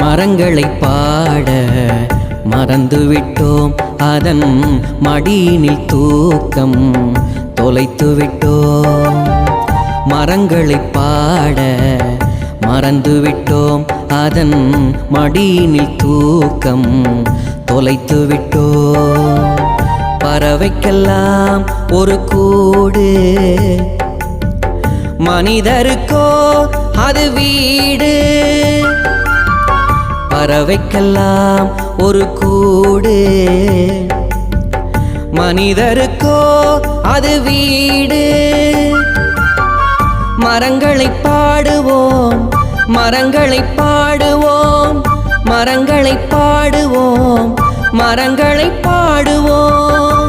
மரங்களை பாட மறந்துவிட்டோம், அதன் மடியினில் தூக்கம் தொலைத்துவிட்டோம். மரங்களை பாட மறந்துவிட்டோம், அதன் மடியினில் தூக்கம் தொலைத்துவிட்டோம். பறவைக்கெல்லாம் ஒரு கூடு, மனிதருக்கோ அது வீடு. பறவைக்கெல்லாம் ஒரு கூடு, மனிதருக்கோ அது வீடு. மரங்களை பாடுவோம், மரங்களை பாடுவோம், மரங்களை பாடுவோம், மரங்களை பாடுவோம்.